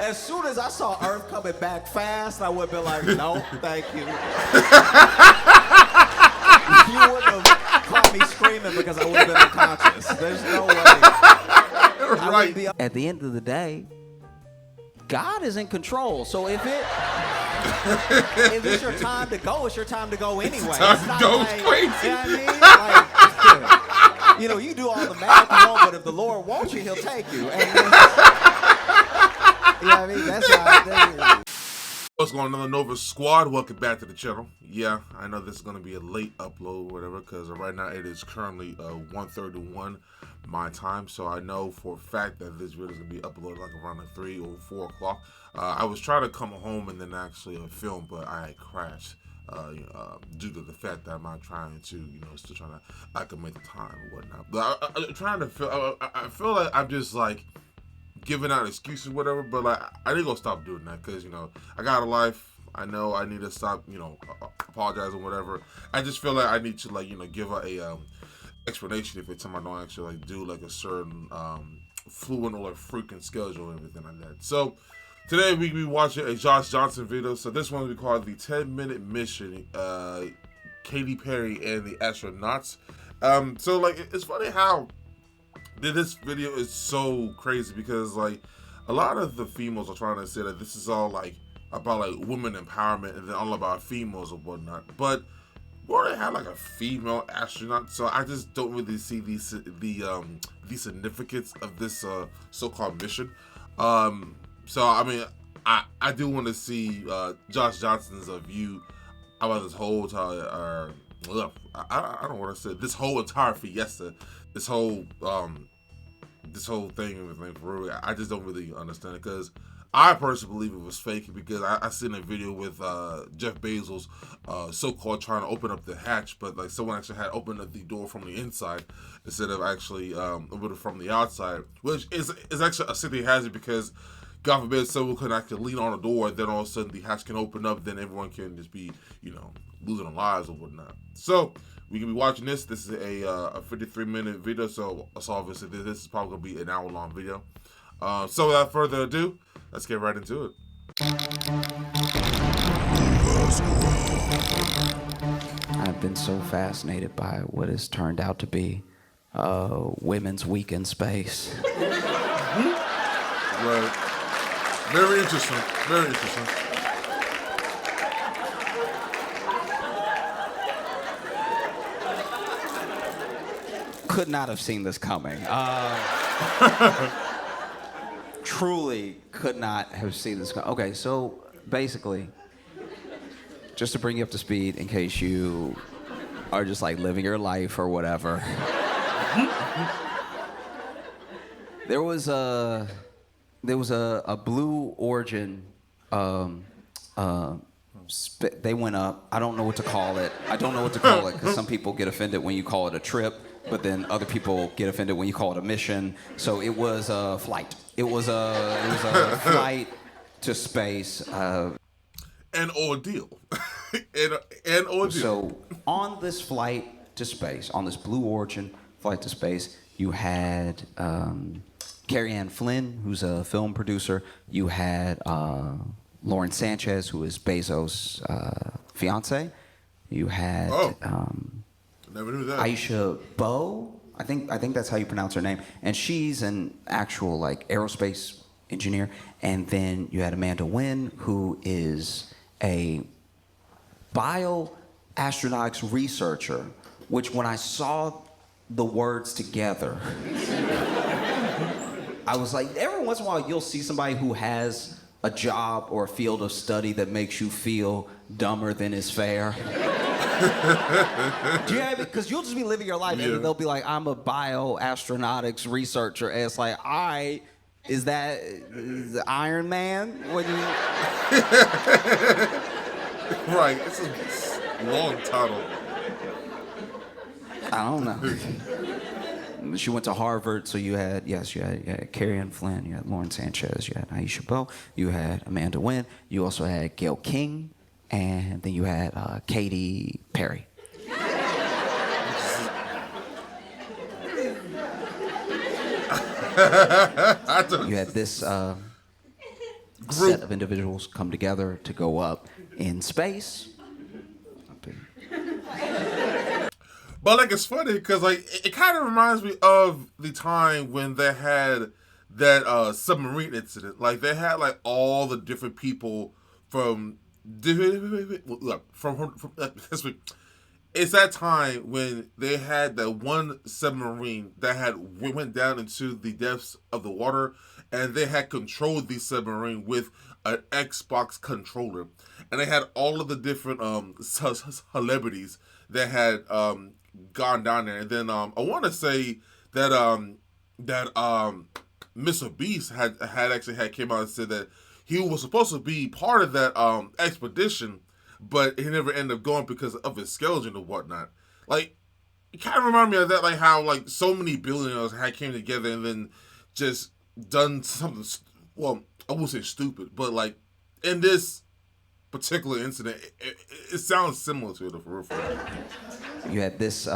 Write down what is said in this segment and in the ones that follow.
As soon as I saw Earth coming back fast, I would have been like, no, thank you. You wouldn't have caught me screaming because I would have been unconscious. There's no way. Right. At the end of the day, God is in control. So if it's your time to go, it's your time to go anyway. It's time to go crazy. You know what I mean? Like, you do all the math you want, but if the Lord wants you, he'll take you. And you know what I mean? That's how What's going on, Nova Squad? Welcome back to the channel. Yeah, I know this is going to be a late upload or whatever, because right now it is currently 1:31 my time. So I know for a fact that this video is going to be uploaded like around 3 or 4 o'clock. I was trying to come home and then actually film, but I had crashed due to the fact that I'm not trying to, still trying to acclimate the time and whatnot. But I'm trying to feel, I feel like I'm just like giving out excuses, whatever, but like I need to go stop doing that because I got a life. I know I need to stop, apologizing, whatever. I just feel like I need to give a explanation if it's time I don't actually do a certain fluent or freaking schedule and everything like that. So today we be watching a Josh Johnson video. So this one we call the 10-minute mission, Katy Perry and the AstroNOTS. So it's funny how this video is so crazy because a lot of the females are trying to say that this is all about women empowerment and then all about females or whatnot, but we already have a female astronaut, so I just don't really see the significance of this so-called mission. So I mean, I do want to see Josh Johnson's view about this whole entire I don't want to say this whole entire fiesta, this whole thing and everything. For real, I just don't really understand it because I personally believe it was fake because I seen a video with Jeff Bezos so-called trying to open up the hatch, but someone actually had opened up the door from the inside instead of actually opening it from the outside, which is actually a safety hazard because God forbid someone could actually lean on a door, then all of a sudden the hatch can open up, then everyone can just be losing their lives or whatnot. So we can be watching this. This is a 53-minute video, so obviously this is probably gonna be an hour-long video. So without further ado, let's get right into it. I've been so fascinated by what has turned out to be Women's Week in Space. Right. Very interesting. Very interesting. Could not have seen this coming. Truly could not have seen this coming. Okay, so basically, just to bring you up to speed in case you are just living your life or whatever. There was a Blue Origin. They went up. I don't know what to call it. Because some people get offended when you call it a trip, but then other people get offended when you call it a mission. So it was a flight. It was a flight to space. An ordeal. An ordeal. So on this flight to space, on this Blue Origin flight to space, you had Carrie Ann Flynn, who's a film producer. You had Lauren Sanchez, who is Bezos' fiance. You had never knew that. Aisha Bowe. I think that's how you pronounce her name. And she's an actual aerospace engineer. And then you had Amanda Wynn, who is a bioastronautics researcher, which when I saw the words together, I was like, every once in a while you'll see somebody who has a job or a field of study that makes you feel dumber than is fair. Do you have it? Because you'll just be living your life and they'll be like, I'm a bioastronautics researcher. And it's like, all right, is that Iron Man? What do you... Right, it's a long title. I don't know. She went to Harvard, so you had Carrie Ann Flynn, you had Lauren Sanchez, you had Aisha Bowe, you had Amanda Wynn, you also had Gail King, and then you had Katy Perry. You had this set of individuals come together to go up in space. But like it's funny because like it kind of reminds me of the time when they had that submarine incident. Like they had like all the different people from it's that time when they had that one submarine that had went down into the depths of the water, and they had controlled the submarine with an Xbox controller, and they had all of the different celebrities that had gone down there. And then I want to say that Mr. Beast had actually came out and said that he was supposed to be part of that expedition, but he never ended up going because of his skeleton and whatnot. Like, it kind of reminded me of that, like how like so many billionaires had came together and then just done something. Well, I won't say stupid, but like in this particular incident, it sounds similar to it for real. You had this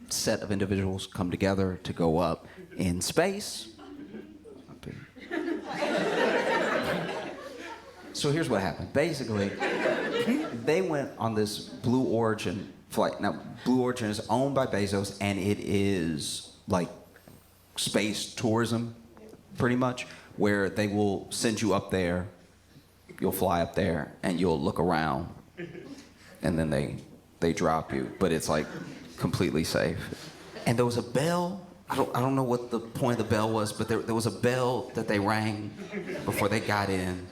set of individuals come together to go up in space. So here's what happened. Basically, they went on this Blue Origin flight. Now, Blue Origin is owned by Bezos, and it is like space tourism, pretty much, where they will send you up there, you'll fly up there, and you'll look around, and then they drop you. But it's like completely safe. And there was a bell. I don't know what the point of the bell was, but there was a bell that they rang before they got in,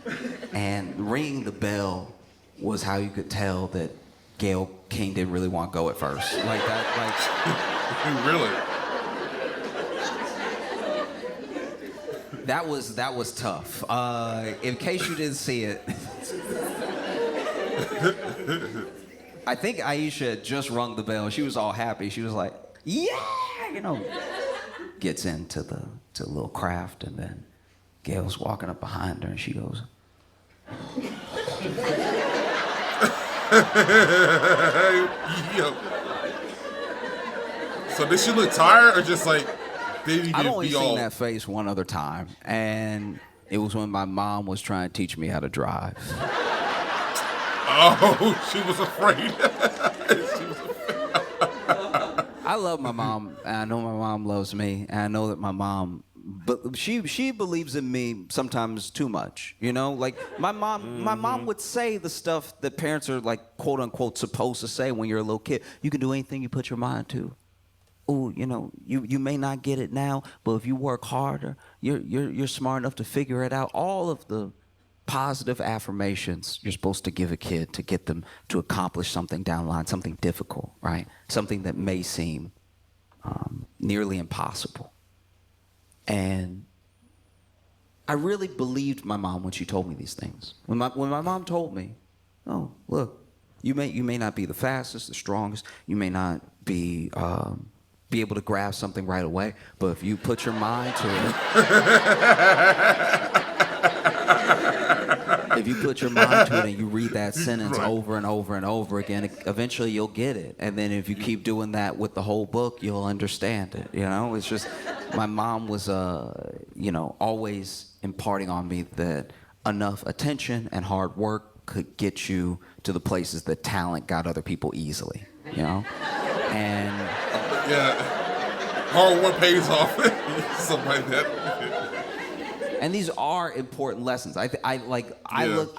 and ringing the bell was how you could tell that Gayle King didn't really want to go at first. Like that, Really? That was tough. In case you didn't see it, I think Aisha had just rung the bell. She was all happy. She was like, "Yeah," you know. Gets into the little craft, and then Gayle's walking up behind her, and she goes, Yo. So did she look tired, or just like did he I've only be seen all... that face one other time, and it was when my mom was trying to teach me how to drive. Oh, she was afraid. I love my mom, and I know my mom loves me, and I know that my mom, but she believes in me sometimes too much, you know? Like, my mom would say the stuff that parents are, like, quote-unquote supposed to say when you're a little kid. You can do anything you put your mind to. Oh, you know, you may not get it now, but if you work harder, you're smart enough to figure it out. All of the positive affirmations you're supposed to give a kid to get them to accomplish something down the line, something difficult, right? Something that may seem nearly impossible. And I really believed my mom when she told me these things. When my mom told me, "Oh, look, you may not be the fastest, the strongest, you may not be able to grab something right away, but if you put your mind to it." If you put your mind to it and you read that sentence over and over and over again, eventually you'll get it. And then if you keep doing that with the whole book, you'll understand it. You know, it's just, my mom was, always imparting on me that enough attention and hard work could get you to the places that talent got other people easily. You know, and yeah, hard work pays off, something like that. And these are important lessons. I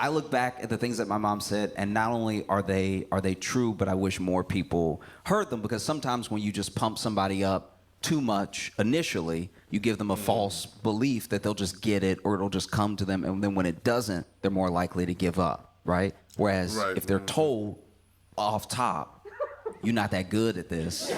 look back at the things that my mom said, and not only are they true, but I wish more people heard them, because sometimes when you just pump somebody up too much initially, you give them a false belief that they'll just get it or it'll just come to them, and then when it doesn't, they're more likely to give up, right? Whereas if they're told off top, you're not that good at this.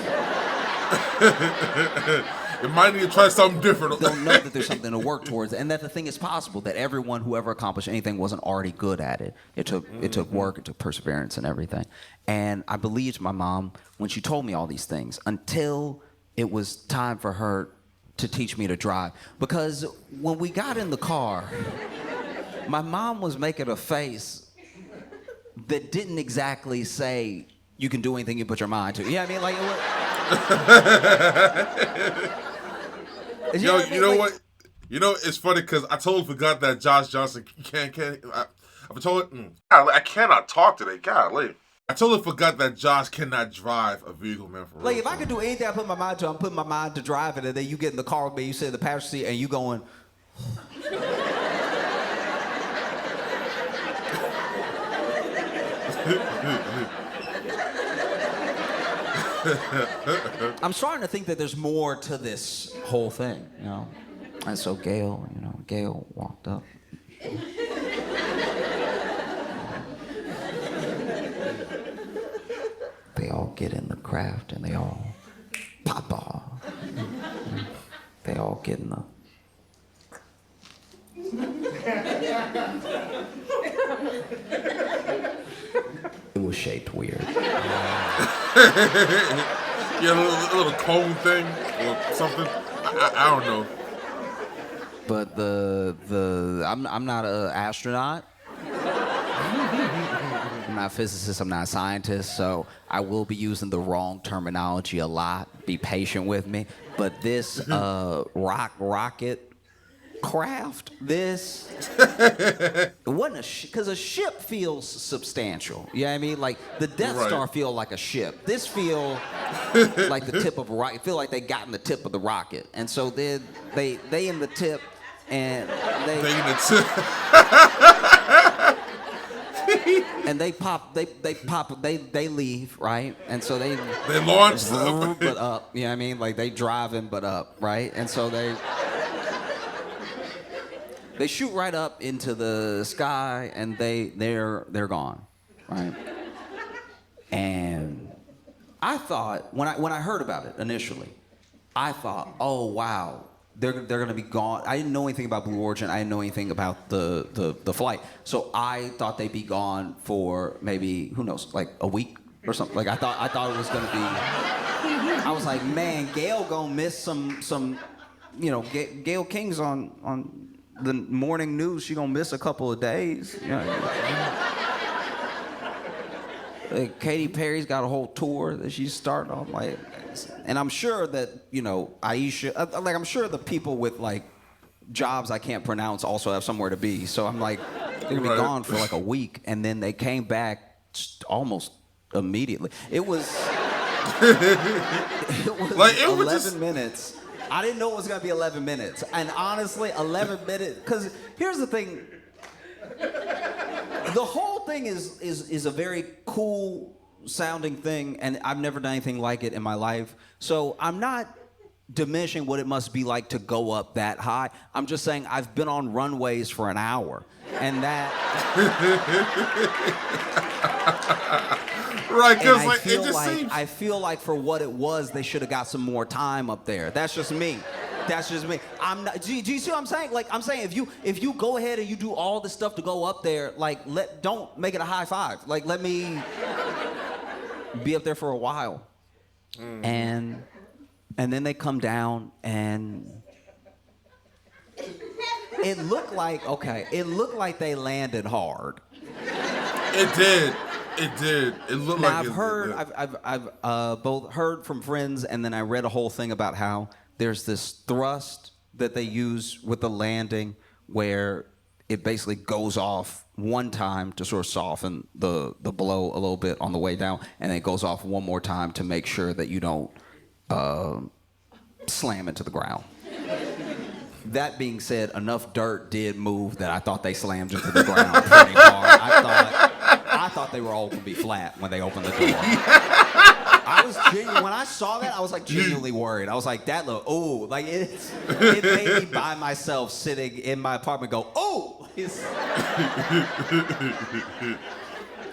It might need to try something different. They'll know that there's something to work towards, and that the thing is possible, that everyone who ever accomplished anything wasn't already good at it. It took work, it took perseverance and everything. And I believed my mom when she told me all these things until it was time for her to teach me to drive. Because when we got in the car, my mom was making a face that didn't exactly say, "You can do anything you put your mind to." You know what I mean? Like, Yo, you know what? You know, it's funny because I totally forgot that Josh Johnson can't. I'm totally. I cannot talk today. Golly. I totally forgot that Josh cannot drive a vehicle, man. For like, real, if I could do anything I put my mind to, I'm putting my mind to driving, and then you get in the car with me, you sit in the passenger seat, and you going. I'm starting to think that there's more to this whole thing, you know. And so Gail walked up. They all get in the craft and they all pop off. They all get in the. It was shaped weird. Yeah, a little cone thing or something. I don't know. But I'm not an astronaut. I'm not a physicist, I'm not a scientist, so I will be using the wrong terminology a lot. Be patient with me. But this rocket craft, this it wasn't because a ship feels substantial. You know what I mean? Like the Death Star feel like a ship. This feel like the tip of a rocket. Feel like they got in the tip of the rocket, and so then they in the tip, and they in the tip. And they leave, right? And so they launch but up, you know what I mean? Like they driving but up, right? And so they shoot right up into the sky, and they're gone, right? And I thought when I heard about it initially, I thought, oh wow, they're gonna be gone. I didn't know anything about Blue Origin. I didn't know anything about the flight. So I thought they'd be gone for maybe, who knows, like a week or something. Like I thought it was gonna be. I was like, man, Gail gonna miss some, you know, Gail King's on the morning news. She gonna miss a couple of days. You know? Katy Perry's got a whole tour that she's starting off like. And I'm sure that, you know, Aisha, like I'm sure the people with like jobs I can't pronounce also have somewhere to be. So I'm like, they're gonna be gone for like a week, and then they came back almost immediately. It was like, 11 minutes. I didn't know it was gonna be 11 minutes. And honestly, 11 minutes, because here's the thing. The whole thing is a very cool sounding thing, and I've never done anything like it in my life. So I'm not diminishing what it must be like to go up that high. I'm just saying I've been on runways for an hour, and that. Right, because like it just seems. I feel like for what it was, they should have got some more time up there. That's just me. That's just me. I'm not. Do you see what I'm saying? Like I'm saying, if you go ahead and you do all this stuff to go up there, like don't make it a high five. Like let me be up there for a while, and then they come down, and it looked like they landed hard. It did. It did. It looked now, like I've both heard from friends, and then I read a whole thing about how there's this thrust that they use with the landing where it basically goes off one time to sort of soften the blow a little bit on the way down, and then it goes off one more time to make sure that you don't slam into the ground. That being said, enough dirt did move that I thought they slammed into the ground pretty hard. I thought they were all going to be flat when they opened the door. When I saw that, I was like genuinely worried. I was like, that look, oh, like it made me by myself sitting in my apartment go, oh.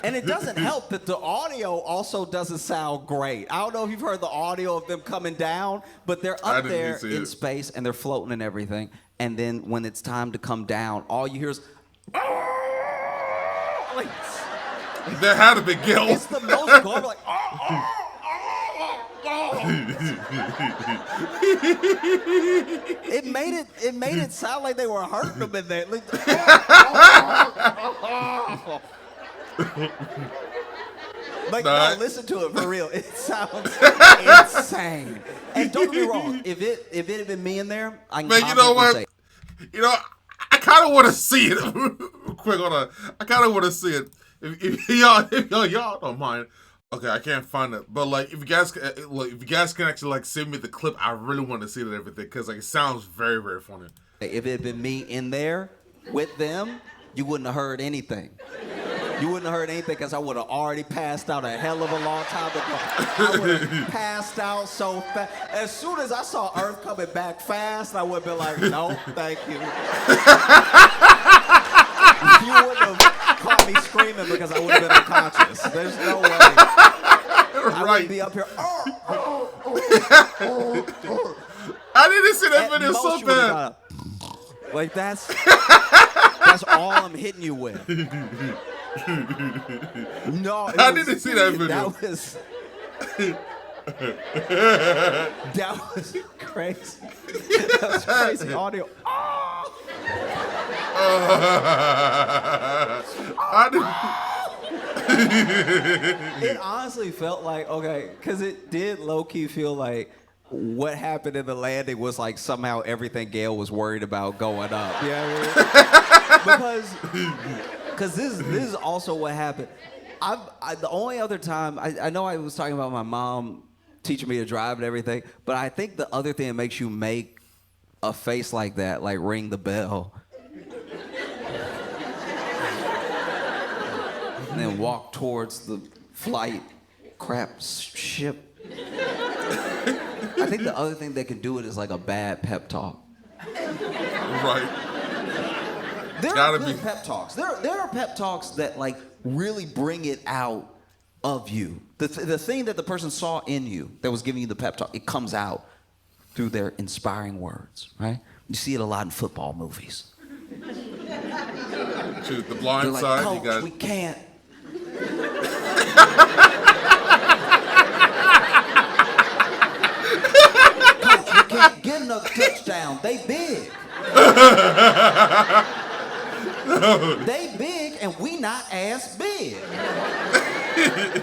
And it doesn't help that the audio also doesn't sound great. I don't know if you've heard the audio of them coming down, but they're up there in space and they're floating and everything. And then when it's time to come down, all you hear is, like, there had to be Gil. It's the most garbage, like, It made it sound like they were hurting them in there. Like, no, listen to it for real. It sounds insane. And don't get me wrong, if it had been me in there, I can Man, you know what? say, You know, I kind of want to see it. Quick, hold on. I kind of want to see it. If y'all don't mind. Okay, I can't find it, but like, if you guys can actually like send me the clip, I really want to see it and everything because like it sounds very, very funny. If it had been me in there with them, you wouldn't have heard anything. You wouldn't have heard anything because I would have already passed out a hell of a long time ago. I would have passed out so fast. As soon as I saw Earth coming back fast, I would have been like, no, thank you. You wouldn't have caught me screaming because I would have been unconscious. There's no way. I wouldn't be up here. I didn't see that video so bad. Like that's all I'm hitting you with. No, I didn't see that video. That was crazy. That was crazy audio. It honestly felt like, okay, because it did low-key feel like what happened in the landing was like somehow everything Gail was worried about going up. Yeah, because this is also what happened. The only other time, I know I was talking about my mom teaching me to drive and everything, but I think the other thing that makes you make a face like that, like ring the bell, and then walk towards the flight crap ship. I think the other thing that can do it is like a bad pep talk. Right. There are good pep talks. There are pep talks that like really bring it out of you. The thing that the person saw in you that was giving you the pep talk, it comes out through their inspiring words, right? You see it a lot in football movies. Shoot, the blind like, side, Coach, you got. We can't. Coach, we can't get another touchdown. They big. They big and we not as big.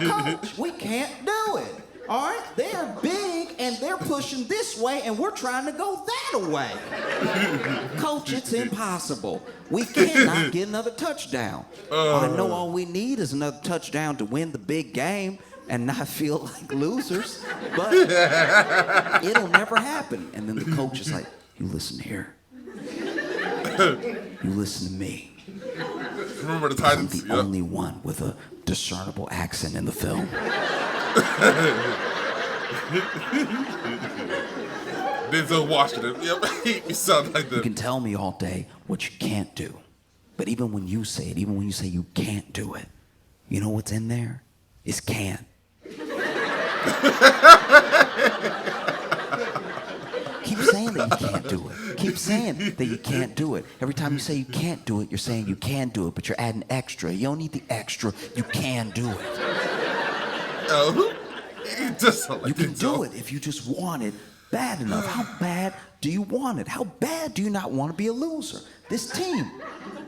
Coach, we can't do it. All right? They're big and they're pushing this way and we're trying to go that way. Coach, it's impossible. We cannot get another touchdown. I know all we need is another touchdown to win the big game and not feel like losers, but it'll never happen. And then the coach is like, you listen here. You listen to me. Remember the Titans? I'm the only one with a discernible accent in the film. Denzel Washington. Yep, he sounds like that. You can tell me all day what you can't do, but even when you say it, even when you say you can't do it, you know what's in there? It's can. Keep saying that you can't do it. Keep saying that you can't do it. Every time you say you can't do it, you're saying you can do it, but you're adding extra. You don't need the extra. You can do it. Oh, you can do it if you just want it bad enough. How bad do you want it? How bad do you not want to be a loser? This team,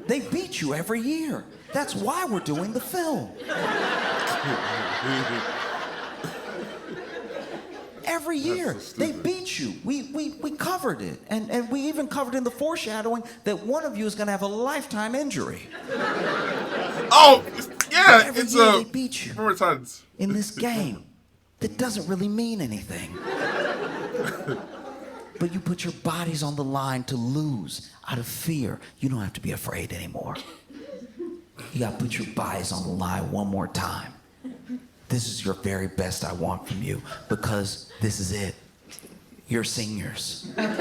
they beat you every year. That's why we're doing the film. Every year, they beat you. We covered it. And we even covered in the foreshadowing that one of you is going to have a lifetime injury. Oh, yeah. Every it's year they beat you Titans. in this game that doesn't really mean anything. But you put your bodies on the line to lose out of fear. You don't have to be afraid anymore. You got to put your bodies on the line one more time. This is your very best I want from you because this is it. You're seniors. Get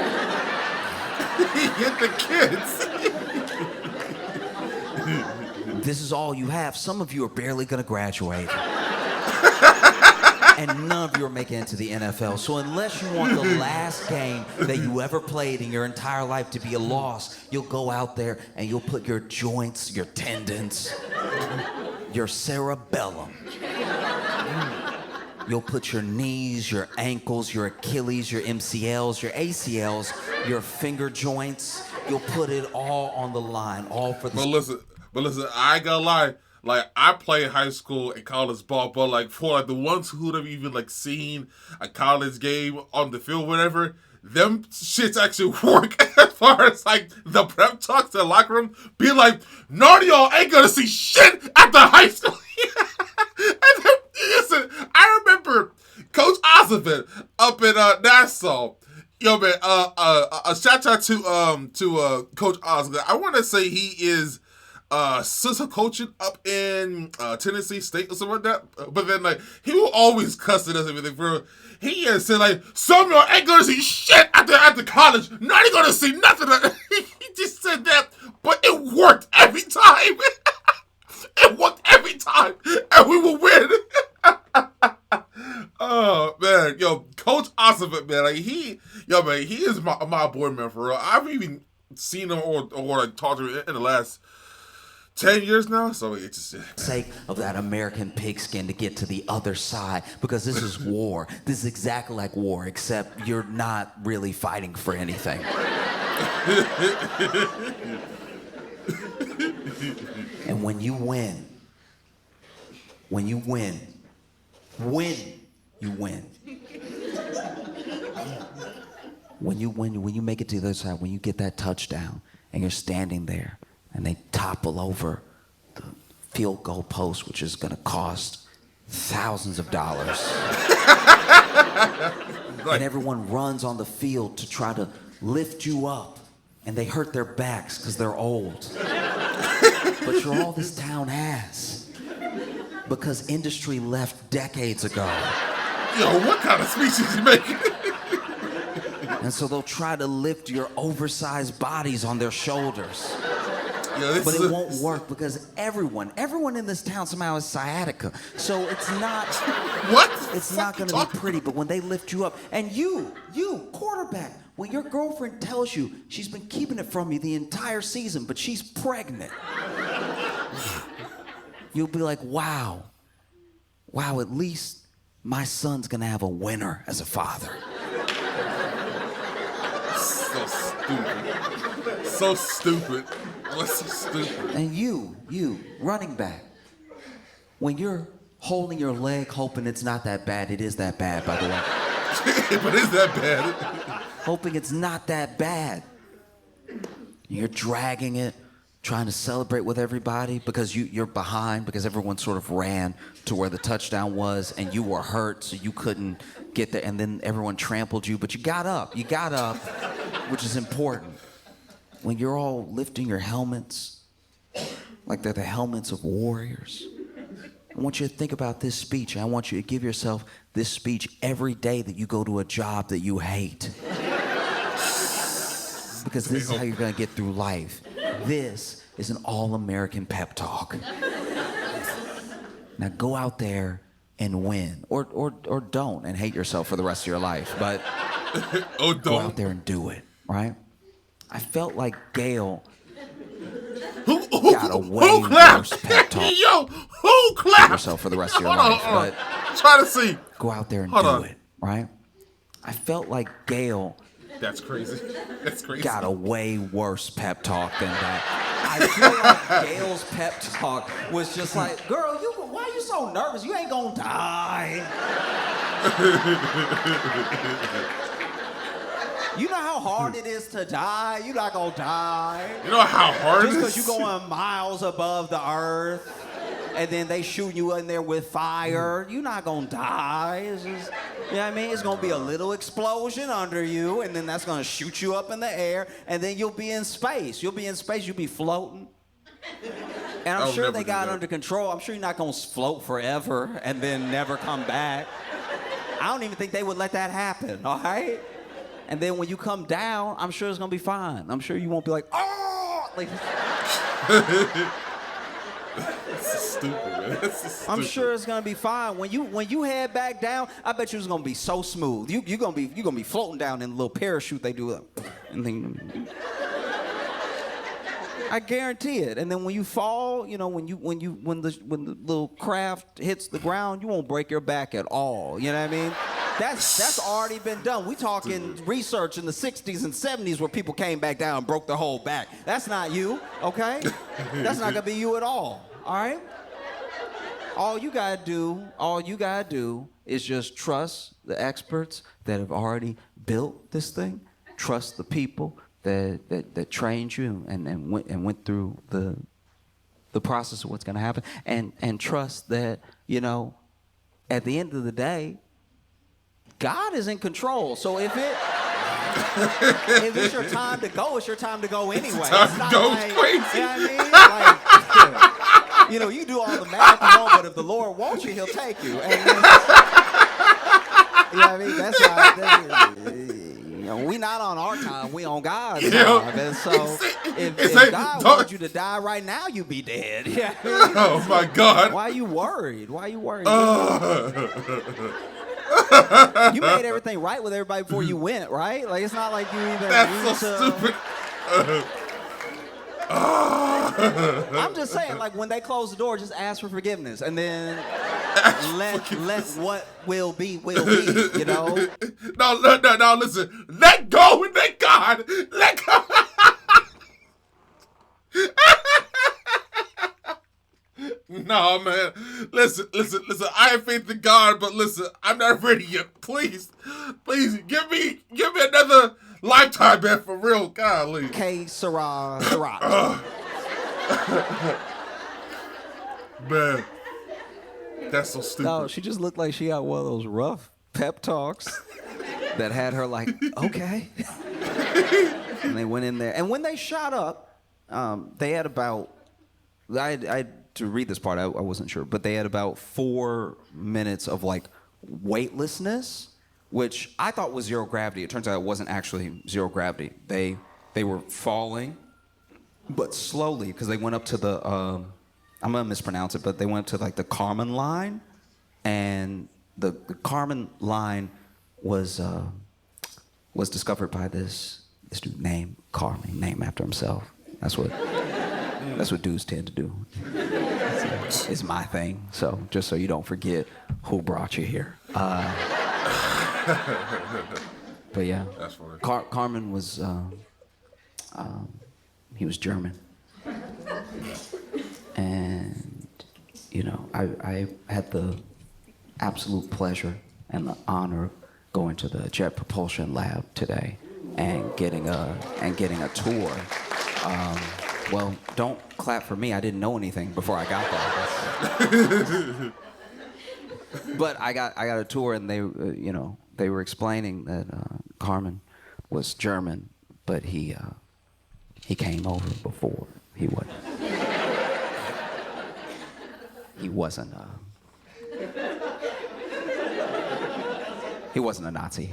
the kids. This is all you have. Some of you are barely going to graduate. And none of you are making it to the NFL. So unless you want the last game that you ever played in your entire life to be a loss, you'll go out there and you'll put your joints, your tendons, your cerebellum. You'll put your knees, your ankles, your Achilles, your MCLs, your ACLs, your finger joints. You'll put it all on the line, all for the... But listen, I ain't gonna lie. Like, I played high school and college ball, but like for like the ones who have even like seen a college game on the field, whatever, them shits actually work as far as like the prep talks in the locker room. Be like, none of y'all ain't gonna see shit after high school. And then, listen, I remember Coach Osmond up in Nassau. Yo, man, a shout out to Coach Osmond. I want to say he is sister coaching up in Tennessee State or something like that. But then, like, he will always cuss at us and everything, bro. He has said, like, some of y'all ain't gonna see shit after college. Not even gonna see nothing. He just said that, but it worked every time. It worked every time, and we will win. Oh man, yo, Coach Osmond, man, like he is my boy, man, for real. I've even seen him or like talked to him in the last 10 years now, so it's just sake of that American pigskin to get to the other side, because this is war. This is exactly like war, except you're not really fighting for anything. And when you win, when you make it to the other side, when you get that touchdown and you're standing there and they topple over the field goal post, which is going to cost thousands of dollars. And everyone runs on the field to try to lift you up, and they hurt their backs because they're old. But you're all this town has, because industry left decades ago. Yo, what kind of speech is he making? And so they'll try to lift your oversized bodies on their shoulders. Yo, but it won't work, because everyone in this town somehow has sciatica. So it's not... What? It's not going to be pretty, but when they lift you up, and you, quarterback, when your girlfriend tells you she's been keeping it from you the entire season, but she's pregnant, you'll be like, wow, at least my son's going to have a winner as a father. So stupid. So stupid. What's so stupid? And you, running back, when you're holding your leg hoping it's not that bad, it is that bad, by the way. But is that bad? Hoping it's not that bad. You're dragging it, trying to celebrate with everybody because you're behind, because everyone sort of ran to where the touchdown was and you were hurt, so you couldn't get there, and then everyone trampled you, but you got up, which is important. When you're all lifting your helmets like they're the helmets of warriors, I want you to think about this speech. I want you to give yourself this speech every day that you go to a job that you hate. Because this is how you're going to get through life. This is an all-American pep talk. Now go out there and win, or don't, and hate yourself for the rest of your life. But go out there and do it, right? I felt like Gail got a way worse pep talk. Yo, who clapped? Yourself for the rest of your life, but try to see. Go out there and do it, right? I felt like Gail. That's crazy. That's crazy. Got a way worse pep talk than that. I feel like Gail's pep talk was just like, girl, why are you so nervous? You ain't gonna die. You know how hard it is to die? You're not gonna die. You know how hard it is? Just because you're going miles above the earth, and then they shoot you in there with fire, you're not gonna die. It's just, you know what I mean? It's gonna be a little explosion under you, and then that's gonna shoot you up in the air, and then you'll be in space. You'll be floating. And I'm sure they got it under control. I'm sure you're not gonna float forever and then never come back. I don't even think they would let that happen, all right? And then when you come down, I'm sure it's gonna be fine. I'm sure you won't be like, oh! Like, That's stupid, man. That's stupid. I'm sure it's gonna be fine. When you head back down, I bet you it's gonna be so smooth. You're gonna be floating down in a little parachute they do, and then I guarantee it. And then when you fall, you know, when the little craft hits the ground, you won't break your back at all. You know what I mean? That's already been done. We talking research in the 60s and 70s where people came back down and broke their whole back. That's not you, okay? That's not gonna be you at all right? All you gotta do is just trust the experts that have already built this thing. Trust the people that trained you and went through the process of what's going to happen, and trust that, you know, at the end of the day, God is in control. So if it's your time to go, it's your time to go anyway. It's time to go crazy. You know what I mean? Like, you know, you do all the math you want, but if the Lord wants you, He'll take you. And you know what I mean? That's why. You know, we not on our time, we on God's time. And so if God wants you to die right now, you be dead. Yeah. Oh my God. Why are you worried? You made everything right with everybody before you went, right? Like, it's not like you even. That's so stupid. I'm just saying, like, when they close the door, just ask for forgiveness, and then let what will be, you know? No, listen. Let go and let God. Let go. No, man. Listen. I have faith in God, but listen, I'm not ready yet. Please, give me another lifetime, man, for real. Golly. Sarah. Man, that's so stupid. No, she just looked like she had one of those rough pep talks that had her like, okay. And they went in there, and when they shot up, they had about. I to read this part, I wasn't sure, but they had about 4 minutes of like weightlessness, which I thought was zero gravity. It turns out it wasn't actually zero gravity. They were falling, but slowly, because they went up to the I'm gonna mispronounce it, but they went to like the Kármán line, and the Kármán line was discovered by this dude named Kármán, named after himself. That's what dudes tend to do. It's my thing. So just so you don't forget who brought you here. But yeah, that's funny. Kármán was he was German, and you know, I had the absolute pleasure and the honor of going to the Jet Propulsion Lab today and getting a tour. Well, don't clap for me. I didn't know anything before I got there. But I got a tour, and they were explaining that Kármán was German, but he came over before. He wasn't a Nazi.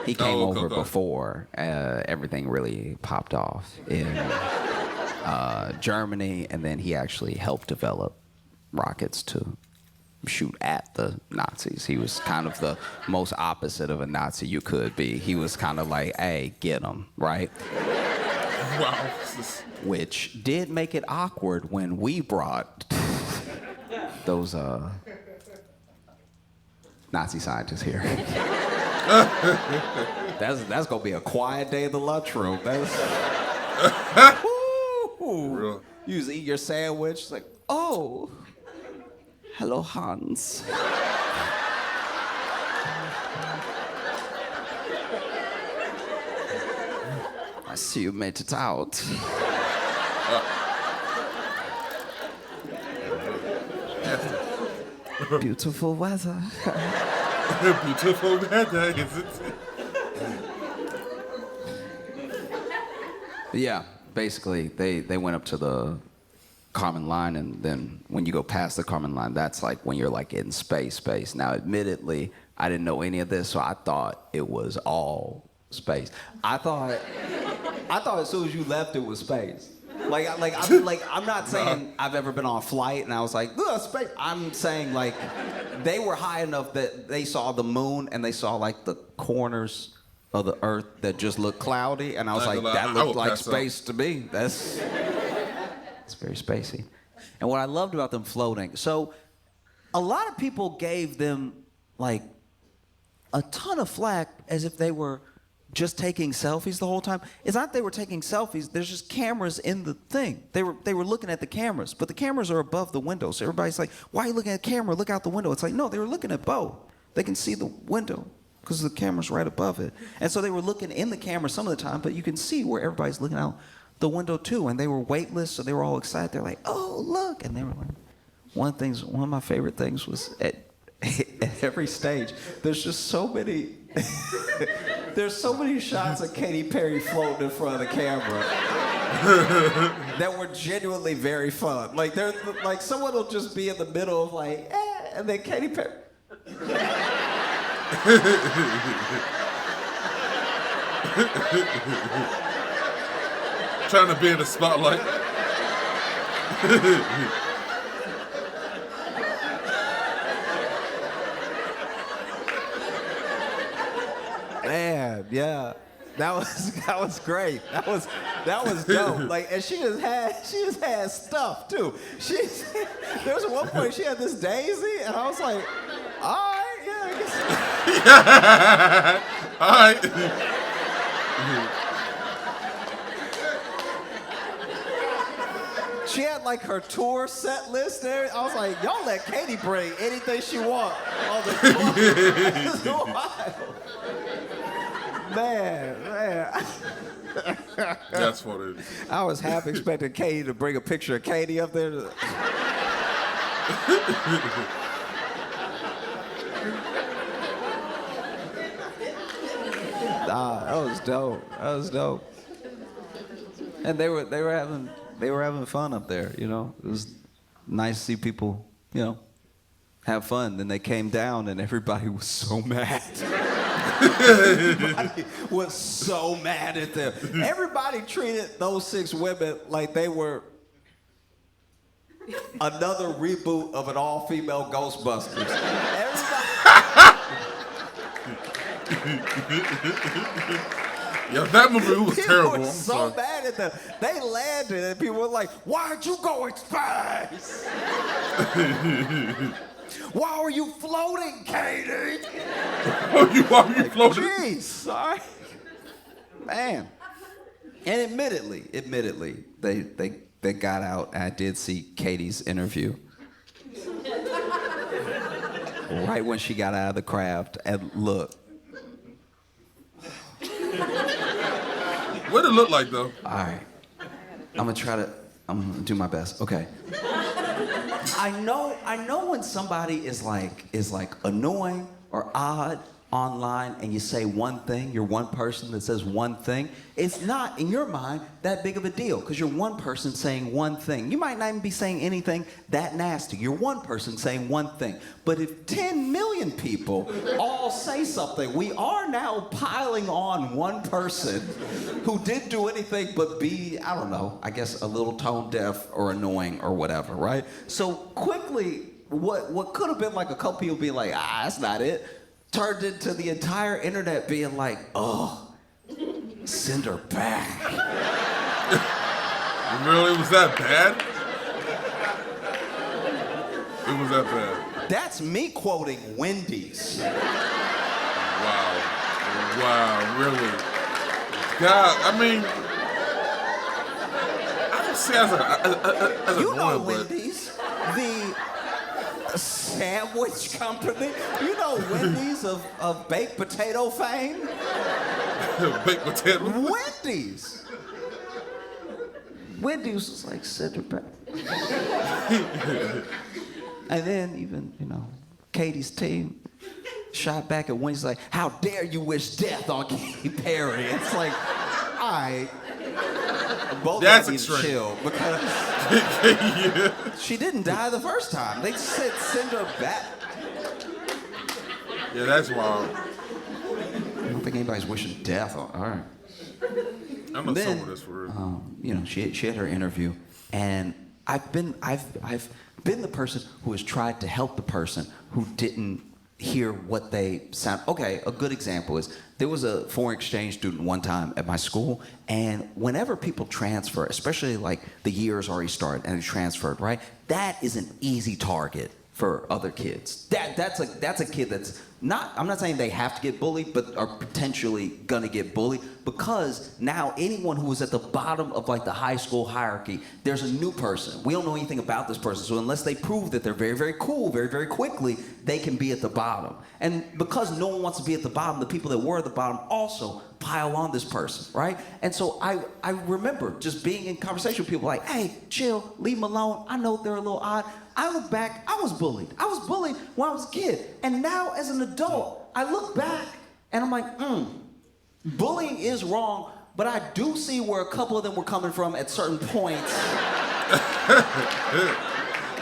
He came over before everything really popped off in Germany, and then he actually helped develop rockets to shoot at the Nazis. He was kind of the most opposite of a Nazi you could be. He was kind of like, hey, get him, right? Wow. Which did make it awkward when we brought those Nazi scientists here. That's gonna be a quiet day in the lunchroom. You just eat your sandwich, it's like, oh, hello, Hans. I see you made it out. Beautiful weather. Beautiful weather, isn't it? Yeah, basically, they went up to the Kármán line, and then when you go past the Kármán line, that's like when you're like in space. Now, admittedly, I didn't know any of this, so I thought it was all space. I thought as soon as you left, it was space. I'm not saying I've ever been on a flight and I was like, ugh, space. I'm saying like they were high enough that they saw the moon and they saw like the corners of the earth that just looked cloudy, and I was like, that looked like space to me. It's very spacey. And what I loved about them floating, so a lot of people gave them like a ton of flack as if they were just taking selfies the whole time. It's not they were taking selfies. There's just cameras in the thing. They were looking at the cameras, but the cameras are above the window. So everybody's like, "Why are you looking at the camera? Look out the window." It's like, no, they were looking at both. They can see the window because the camera's right above it. And so they were looking in the camera some of the time, but you can see where everybody's looking out the window too. And they were weightless, so they were all excited. They're like, "Oh, look!" And they were like, one of my favorite things was at every stage, there's just so many. There's so many shots of Katy Perry floating in front of the camera that were genuinely very fun. Like someone will just be in the middle of like, and then Katy Perry. Trying to be in the spotlight. Man, yeah, that was great. That was dope. Like, and she just had stuff too. There was one point she had this daisy, and I was like, all right, yeah, I guess. All right. She had like her tour set list there. I was like, y'all let Katy bring anything she want on the tour. This is wild. Man. That's funny. I was half expecting Katy to bring a picture of Katy up there. That was dope. That was dope. And they were having fun up there, you know. It was nice to see people, you know, have fun. Then they came down and everybody was so mad. Everybody was so mad at them. Everybody treated those 6 women like they were another reboot of an all-female Ghostbusters. Yeah, that movie was terrible. People were so mad at them. They landed and people were like, "Why'd you go in space? Why are you floating, Katy?" Why are you floating? Jeez, sorry. Man. And admittedly, they got out, and I did see Katy's interview. Right when she got out of the craft, and look. What did it look like, though? All right. I'm gonna do my best. Okay. I know when somebody is like annoying or odd online and you say one thing, you're one person that says one thing, it's not, in your mind, that big of a deal because you're one person saying one thing. You might not even be saying anything that nasty. You're one person saying one thing. But if 10 million people all say something, we are now piling on one person who didn't do anything but be, I don't know, I guess a little tone deaf or annoying or whatever, right? So quickly, what could have been like a couple people being like, that's not it, turned into the entire internet being like, oh, send her back. Really? It was that bad? It was that bad. That's me quoting Wendy's. Wow, really? God, I mean, I don't see as a You know but Wendy's, the sandwich company. You know Wendy's of baked potato fame? baked potato. Wendy's. Wendy's was like, send her back. And then even, you know, Katy's team shot back at Wendy's like, how dare you wish death on Katy Perry? It's like, all right. Both of them need to chill because she didn't die the first time. They said send her back. Yeah, that's wild. I don't think anybody's wishing death on. All right. I'm not sold with this for real. You know, she had her interview, and I've been the person who has tried to help the person who didn't hear what they sound. Okay, a good example is there was a foreign exchange student one time at my school, and whenever people transfer, especially like the year's already started and they transferred, right? That is an easy target for other kids. That's a kid that's I'm not saying they have to get bullied, but are potentially gonna get bullied because now anyone who is at the bottom of like the high school hierarchy, there's a new person. We don't know anything about this person, so unless they prove that they're very, very cool, very, very quickly, they can be at the bottom. And because no one wants to be at the bottom, the people that were at the bottom also pile on this person, right? And so I remember just being in conversation with people like, hey, chill, leave them alone. I know they're a little odd. I look back, I was bullied. I was bullied when I was a kid. And now as an adult, I look back and I'm like, bullying is wrong, but I do see where a couple of them were coming from at certain points.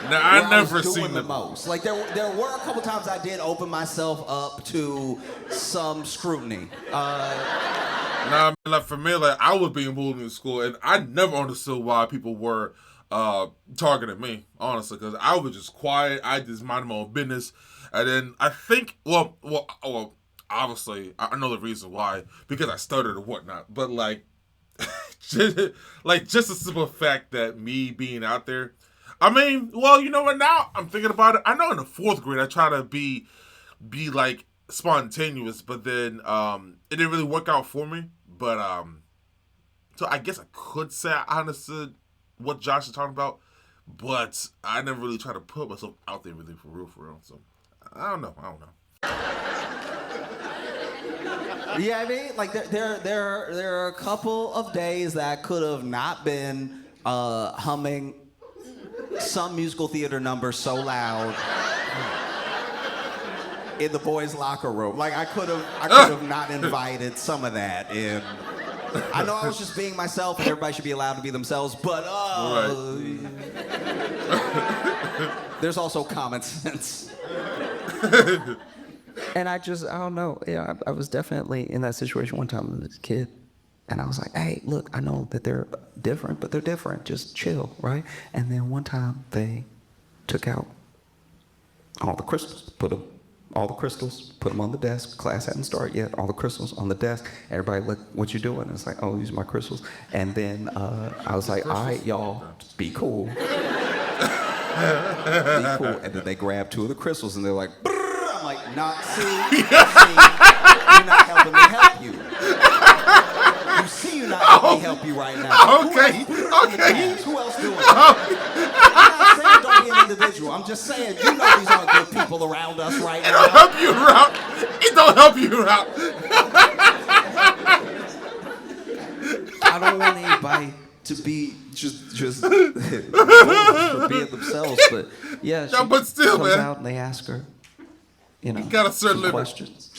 Now, I never seen the most. Like there were a couple times I did open myself up to some scrutiny. Nah, like for me, like I was being bullied in school, and I never understood why people were targeting me, honestly, because I was just quiet. I just minded my own business, and then I think, well, obviously I know the reason why, because I stuttered or whatnot. But like, just a simple fact that me being out there. I mean, well, you know what? Now I'm thinking about it. I know in the 4th grade I try to be like spontaneous, but then it didn't really work out for me. But so I guess I could say I understood what Josh is talking about, but I never really tried to put myself out there really for real. So I don't know. Yeah, I mean, like there are a couple of days that I could have not been humming some musical theater number so loud in the boys' locker room. Like I could have not invited some of that in. I know I was just being myself, and everybody should be allowed to be themselves, but there's also common sense. And I don't know. Yeah, I was definitely in that situation one time as a kid. And I was like, hey, look, I know that they're different, but they're different. Just chill, right? And then one time they took out all the crystals, put them on the desk. Class hadn't started yet. All the crystals on the desk. Everybody, look, what you doing? It's like, oh, these are my crystals. And then I was like, all right, y'all, be cool. Be cool. And then they grabbed 2 of the crystals and they're like, brrr. I'm like, see, you're not helping me help you. You see you're not helping me help you right now. Okay. Who else doing it? I'm not saying don't be an individual. I'm just saying you know these aren't good people around us right now. It don't help you out. I don't want anybody to be just for being themselves, but yeah, she but still, comes man. out and they ask her, you got a certain limit. questions.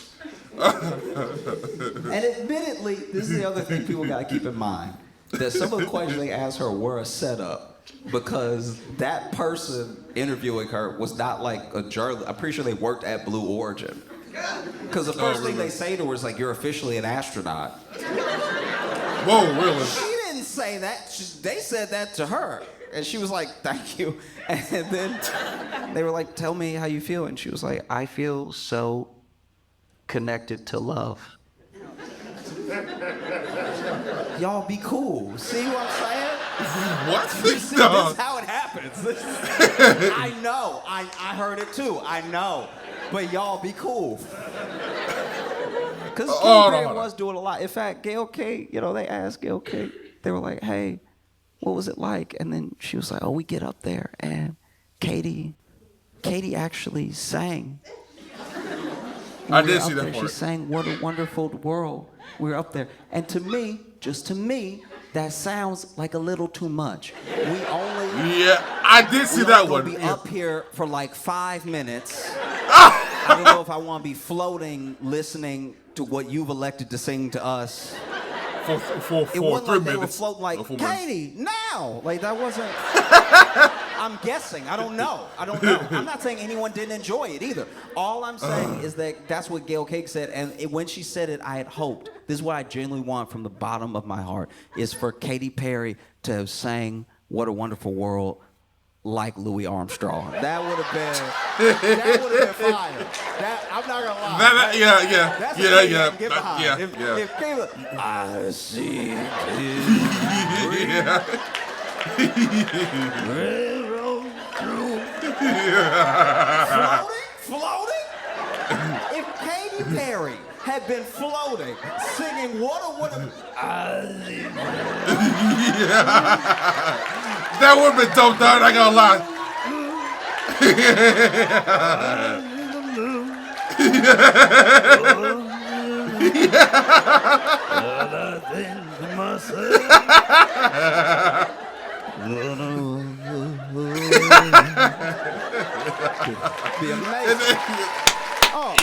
And admittedly, this is the other thing people got to keep in mind, that some of the questions they asked her were a setup, because that person interviewing her was not like a journalist. I'm pretty sure they worked at Blue Origin. Because the first thing they say to her is like, you're officially an astronaut. Whoa, really? She didn't say that. They said that to her. And she was like, thank you. And then they were like, tell me how you feel. And she was like, I feel so connected to love. Y'all be cool. See what I'm saying? What? See, this is how it happens. I know. I heard it too. I know. But y'all be cool. Because Katy Perry was doing a lot. In fact, Gayle K, they asked Gayle K, they were like, hey, what was it like? And then she was like, oh, we get up there and Katy actually sang. I did see that part. She sang What a Wonderful World. We were up there. And to me, that sounds like a little too much. Yeah, I did see that one. We'll be up here for like 5 minutes. I don't know if I want to be floating, listening to what you've elected to sing to us. For it wasn't 3 like minutes. They were floating like, Katy, now! Like, that wasn't... I'm guessing. I don't know. I'm not saying anyone didn't enjoy it either. All I'm saying is that that's what Gayle Cake said, and when she said it, I had hoped. This is what I genuinely want from the bottom of my heart, is for Katy Perry to have sang What a Wonderful World like Louis Armstrong. That would have been fire. I'm not gonna lie. Yeah. If Kayla, I see it. Floating? If Perry had been floating, singing What a Yeah. That would have been dope, dog. I ain't gonna lie. Be amazing. Oh.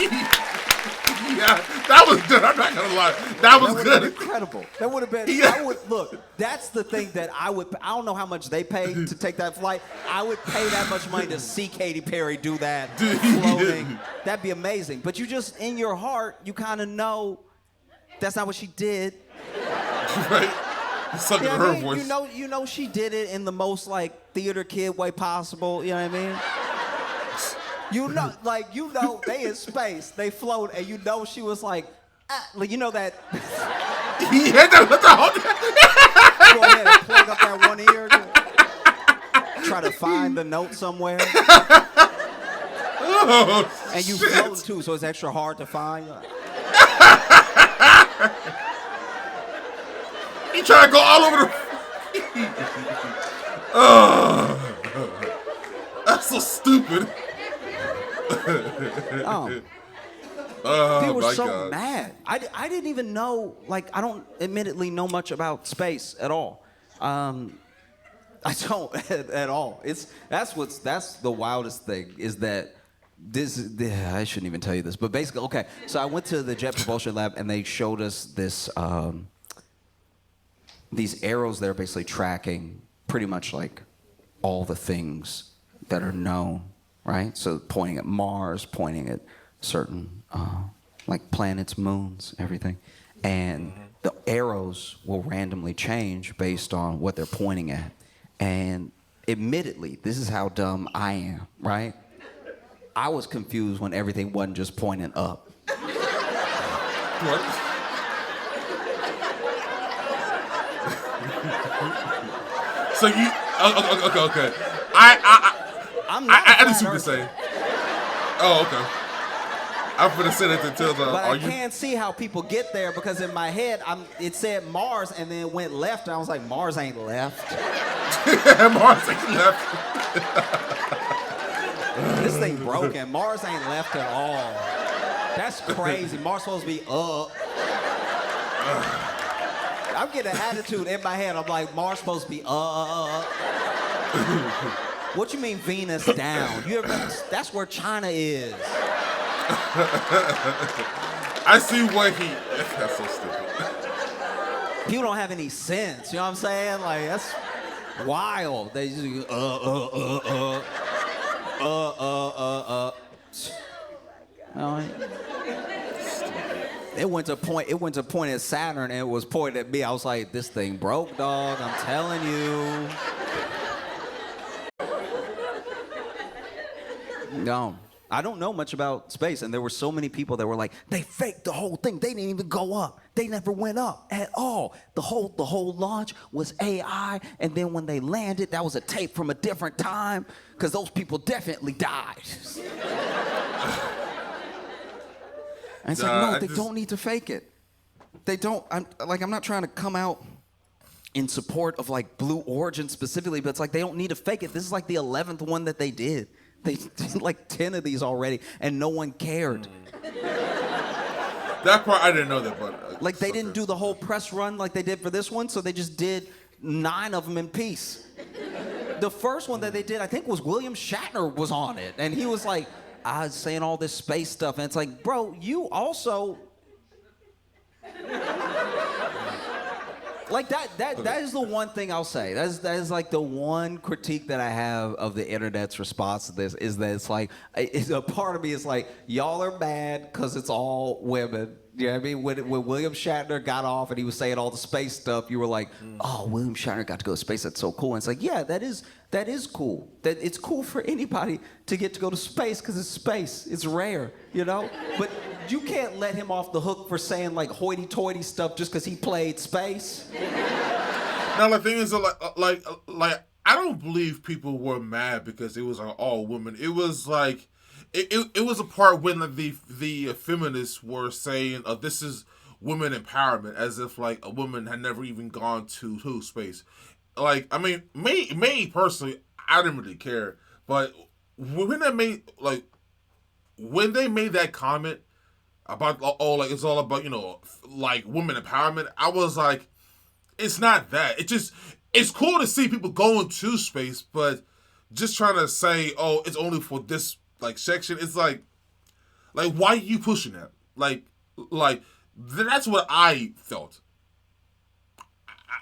Yeah, that was good. I'm not gonna lie. That was good. Incredible. That would have been. Yeah. I would look. That's the thing that I would. I don't know how much they paid to take that flight. I would pay that much money to see Katy Perry do that floating. That'd be amazing. But you just in your heart, you kind of know that's not what she did. Right? Sucking her voice. You know she did it in the most like theater kid way possible. You know what I mean? They in space, they float, and you know she was like you know that. Yeah, Go ahead and plug up that one ear. Try to find the note somewhere. Oh, and you float too, so it's extra hard to find. You trying to go all over the. Oh, that's so stupid. People were so God. mad. I didn't even know, like, I don't admittedly know much about space at all. I don't at all. That's the wildest thing is that I shouldn't even tell you this, but basically, okay, so I went to the Jet Propulsion Lab and they showed us these arrows that are basically tracking pretty much like all the things that are known, right? So pointing at Mars, pointing at certain like planets, moons, everything. And the arrows will randomly change based on what they're pointing at. And admittedly, this is how dumb I am, right? I was confused when everything wasn't just pointing up. What? So you okay. I didn't see what you're saying. Oh, okay. I'm gonna send it to the. But I can't see how people get there because in my head, it said Mars and then it went left, and I was like, Mars ain't left. Mars ain't left. This thing broken. Mars ain't left at all. That's crazy. Mars supposed to be up. I'm getting an attitude in my head. I'm like, Mars supposed to be up. What you mean Venus down? That's where China is. I see what that's so stupid. People don't have any sense. You know what I'm saying? Like, that's wild. They just It went to point at Saturn and it was pointing at me. I was like, this thing broke, dog. I'm telling you. No, I don't know much about space, and there were so many people that were like, they faked the whole thing. They didn't even go up. They never went up at all. The whole launch was AI, and then when they landed, that was a tape from a different time, because those people definitely died. And it's like, no, they don't need to fake it. They don't. I'm not trying to come out in support of like Blue Origin specifically, but it's like they don't need to fake it. This is like the 11th one that they did. They did like 10 of these already, and no one cared. That part I didn't know that, but like they didn't do the whole press run like they did for this one, so they just did 9 of them in peace. The first one that they did, I think, was William Shatner was on it, and he was like, I was saying all this space stuff, and it's like, bro, you also. Like that is the one thing I'll say. That is like the one critique that I have of the internet's response to this is that it's like a part of me is like, y'all are mad because it's all women. You know what I mean? When William Shatner got off and he was saying all the space stuff, you were like, oh, William Shatner got to go to space. That's so cool. And it's like, yeah, that is cool. That it's cool for anybody to get to go to space because it's space. It's rare, you know? But you can't let him off the hook for saying like hoity-toity stuff just because he played space. Now the thing is, like I don't believe people were mad because it was all women. It was like it was a part when the feminists were saying, this is women empowerment, as if like a woman had never even gone to space. Like, I mean, me personally, I didn't really care, but when they made that comment about, like it's all about, like women empowerment, I was like, it's not that. It's cool to see people going to space, but just trying to say, it's only for this like section. It's like why are you pushing that? Like that's what I felt.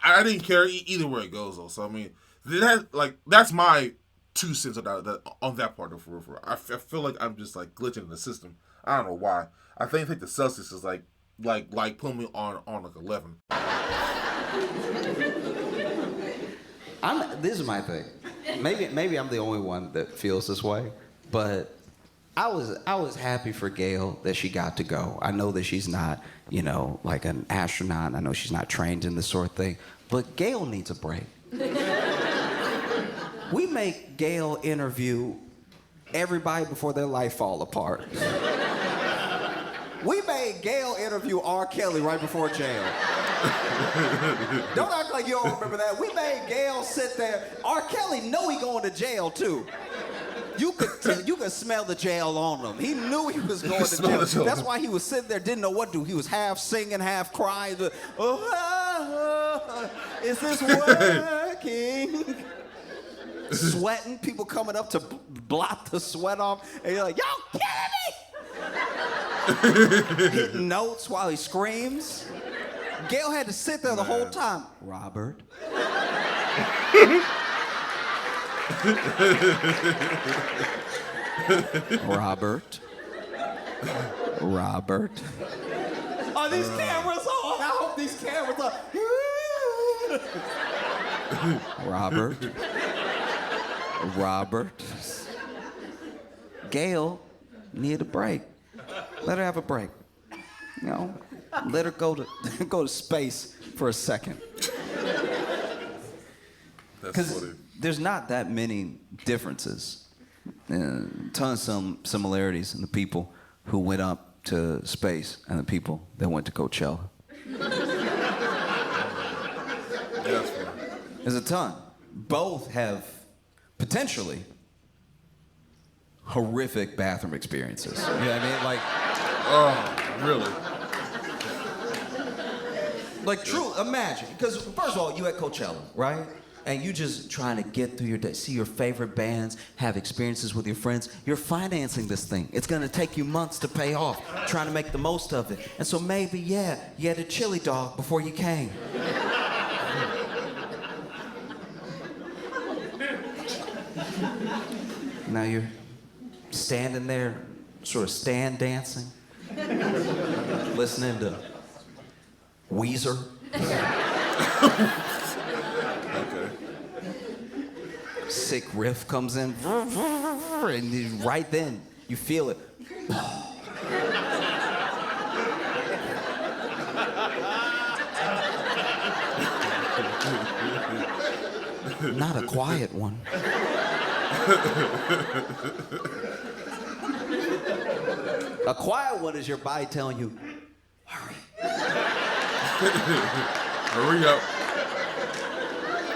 I didn't care either where it goes though. So I mean, that's my 2 cents on that part of it. I feel like I'm just like glitching in the system. I don't know why. I think the Celsius is like putting me on like 11. This is my thing. Maybe I'm the only one that feels this way, but I was happy for Gail that she got to go. I know that she's not, like an astronaut. I know she's not trained in this sort of thing, but Gail needs a break. We make Gail interview everybody before their life fall apart. We made Gail interview R. Kelly right before jail. Don't act like you don't remember that. We made Gail sit there. R. Kelly know he going to jail too. You could smell the jail on him. He knew he was going to jail. That's why he was sitting there, didn't know what to do. He was half singing, half crying. Is this working? Sweating, people coming up to blot the sweat off, and you're like, y'all kidding me? Hitting notes while he screams. Gail had to sit there the whole time. Robert. Robert. Are these cameras on? I hope these cameras are. Robert. Gail needed a break. Let her have a break. Let her go to space for a second. Because there's not that many differences. Tons of similarities in the people who went up to space and the people that went to Coachella. There's a ton. Both have potentially horrific bathroom experiences. You know what I mean? Like, really? Like, true, imagine. Because, first of all, you at Coachella, right? And you just trying to get through your day, see your favorite bands, have experiences with your friends. You're financing this thing. It's gonna take you months to pay off, trying to make the most of it. And so maybe, you had a chili dog before you came. Now you're standing there, sort of stand dancing, listening to Weezer. Okay. Sick riff comes in, and right then you feel it. Not a quiet one. A quiet one is your body telling you, hurry. Hurry up.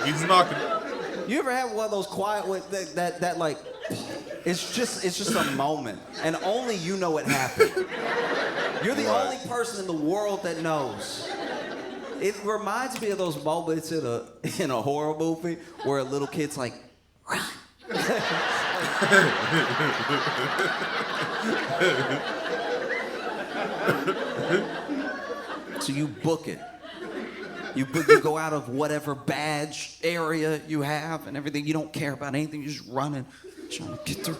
He's knocking. You ever have one of those quiet ones that like, it's just a moment, and only you know it happened. You're the only person in the world that knows. It reminds me of those moments in a horror movie where a little kid's like, run. So you book it. You go out of whatever badge area you have and everything. You don't care about anything. You're just running, trying to get through.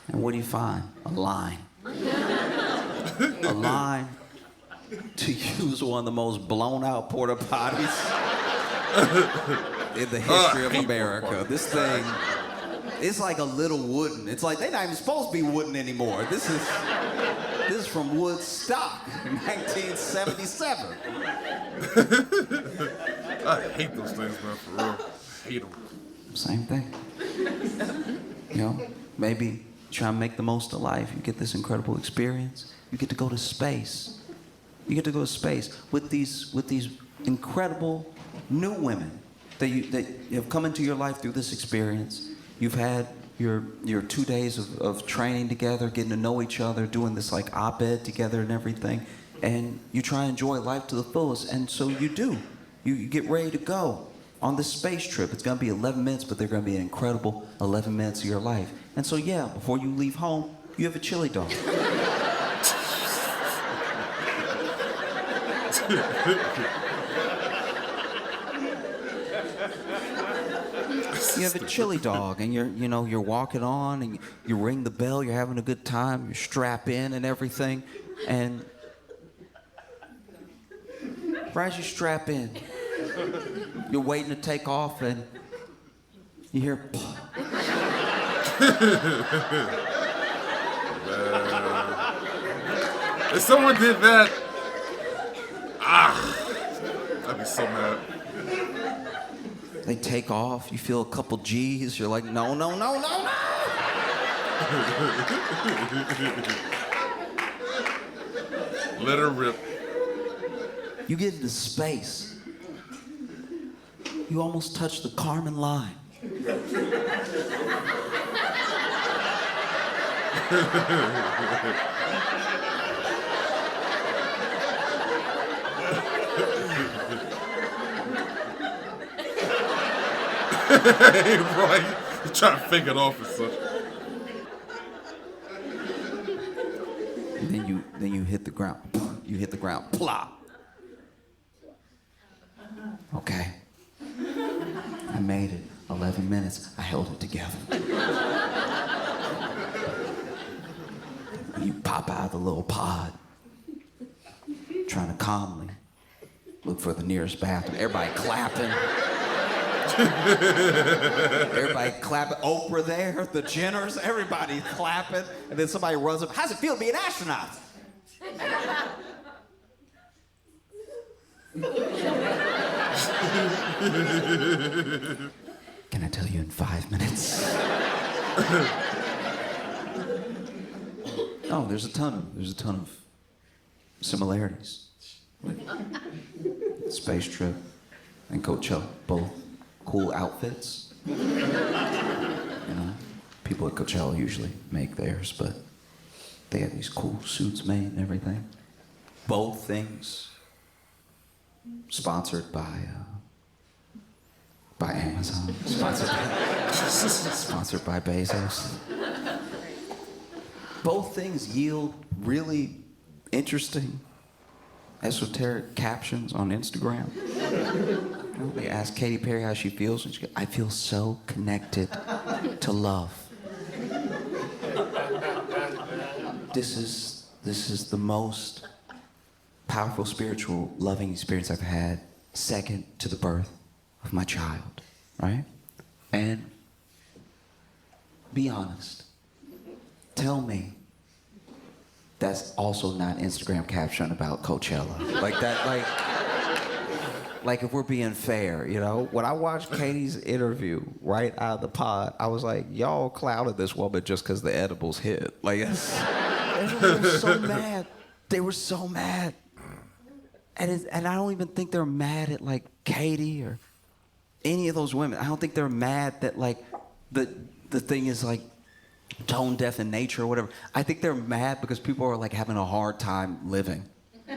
And what do you find? A line. A line to use one of the most blown out porta potties in the history of America. This thing, it's like a little wooden. It's like they're not even supposed to be wooden anymore. This is from Woodstock in 1977. I hate those things, man, for real. I hate them. Same thing. You know, maybe try and make the most of life. You get this incredible experience. You get to go to space. You get to go to space with these incredible new women that have come into your life through this experience. You've had your 2 days of training together, getting to know each other, doing this like op-ed together and everything, and you try and enjoy life to the fullest, and so you do. You get ready to go on this space trip. It's gonna be 11 minutes, but they're gonna be an incredible 11 minutes of your life. And so yeah, before you leave home, you have a chili dog. You have a chili dog, and you're walking on, and you ring the bell. You're having a good time. You strap in and everything, and right as you strap in, you're waiting to take off, and you hear. If someone did that, I'd be so mad. They take off, you feel a couple G's, you're like, no. Let her rip. You get into space. You almost touch the Kármán line. Hey, right. You're trying to fake it off and such. And then you hit the ground. You hit the ground. Plop. Okay. I made it. 11 minutes. I held it together. You pop out of the little pod, trying to calmly look for the nearest bathroom. Everybody clapping. Everybody clapping. Oprah there, the Jenners, everybody clapping. And then somebody runs up. How's it feel to be an astronaut? Can I tell you in 5 minutes? Oh, there's a ton of similarities with Space Trip and Coachella. Both cool outfits. You know, people at Coachella usually make theirs, but they have these cool suits made and everything. Both things sponsored by Amazon, sponsored by Bezos. Both things yield really interesting, esoteric captions on Instagram. They ask Katy Perry how she feels, and she goes, I feel so connected to love. This is the most powerful, spiritual, loving experience I've had, second to the birth of my child, right? And be honest. Tell me that's also not an Instagram caption about Coachella. Like if we're being fair, you know? When I watched Katy's interview right out of the pod, I was like, y'all clouded this woman just because the edibles hit. Like, everyone was so mad. They were so mad. And I don't even think they're mad at, like, Katy or any of those women. I don't think they're mad that, like, the thing is, like, tone deaf in nature or whatever. I think they're mad because people are, like, having a hard time living. Do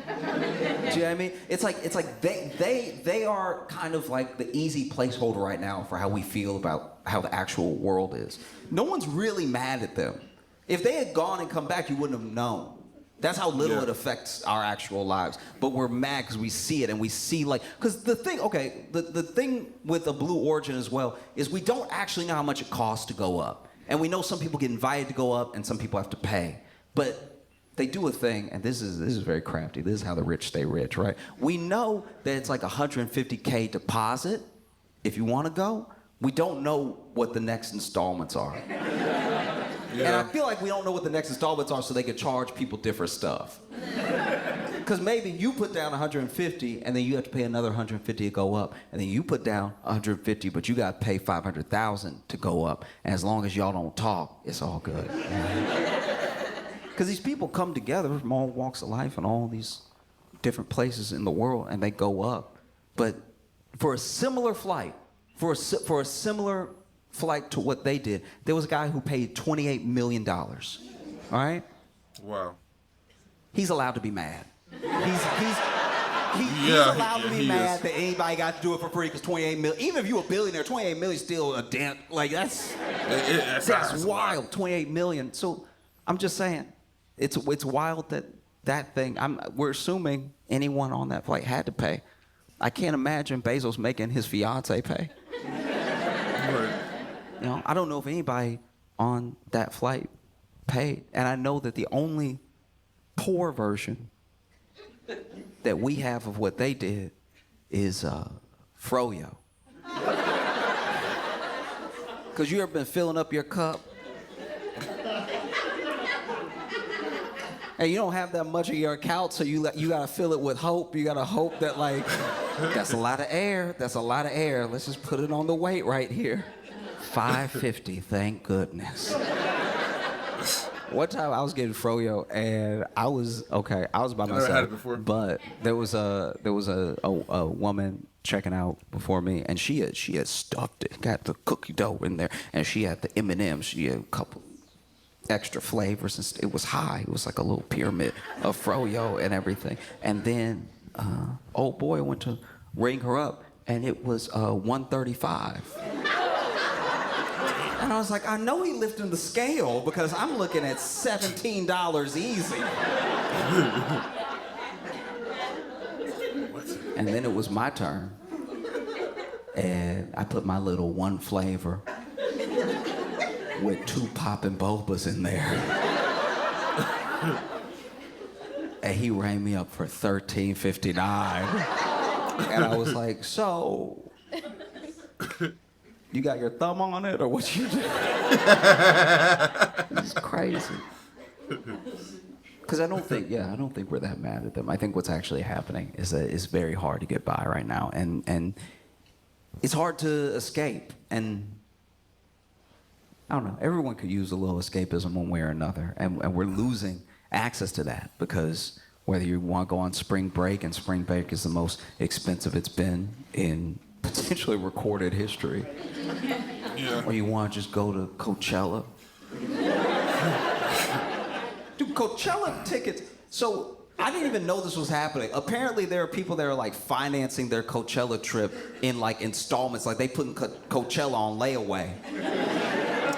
you know what I mean? It's like they are kind of like the easy placeholder right now for how we feel about how the actual world is. No one's really mad at them. If they had gone and come back, you wouldn't have known. That's how little it affects our actual lives. But we're mad because we see it, and we see, like, because the thing with a Blue Origin as well is we don't actually know how much it costs to go up. And we know some people get invited to go up and some people have to pay. But they do a thing, and this is very crafty. This is how the rich stay rich, right? We know that it's like $150K deposit if you want to go. We don't know what the next installments are. Yeah. And I feel like we don't know what the next installments are so they can charge people different stuff. Because maybe you put down 150 and then you have to pay another 150 to go up, and then you put down 150, but you got to pay 500,000 to go up. And as long as y'all don't talk, it's all good. Because these people come together from all walks of life and all these different places in the world, and they go up. But for a similar flight, for a similar flight to what they did, there was a guy who paid $28 million. All right? Wow. He's allowed to be mad. He's allowed to be mad that anybody got to do it for free, because 28 million, even if you're a billionaire, 28 million is still a dent. Like, that's wild, 28 million. So I'm just saying, it's wild that thing, we're assuming anyone on that flight had to pay. I can't imagine Bezos making his fiance pay. Right. You know, I don't know if anybody on that flight paid. And I know that the only poor version that we have of what they did is froyo. Because you ever been filling up your cup and you don't have that much of your account, so you gotta fill it with hope. You gotta hope that, like, that's a lot of air. That's a lot of air. Let's just put it on the weight right here. $5.50, thank goodness. One time I was getting froyo and I was by myself. Never had it before. But there was a woman checking out before me, and she had stuffed it, got the cookie dough in there, and she had the M&Ms. She had a couple extra flavors, and it was high. It was like a little pyramid of froyo and everything. And then old boy went to ring her up, and it was $135. And I was like, I know he lifted the scale, because I'm looking at $17 easy. And then it was my turn. And I put my little one flavor with 2 popping bobas in there. And he rang me up for $13.59. And I was like, so, you got your thumb on it, or what you do? It's crazy. Because I don't think we're that mad at them. I think what's actually happening is that it's very hard to get by right now, and it's hard to escape. And I don't know, everyone could use a little escapism one way or another, and we're losing access to that, because whether you want to go on spring break, and spring break is the most expensive it's been in potentially recorded history, or you want to just go to Coachella. Dude, Coachella tickets. So I didn't even know this was happening. Apparently there are people that are like financing their Coachella trip in like installments, like they putting Coachella on layaway.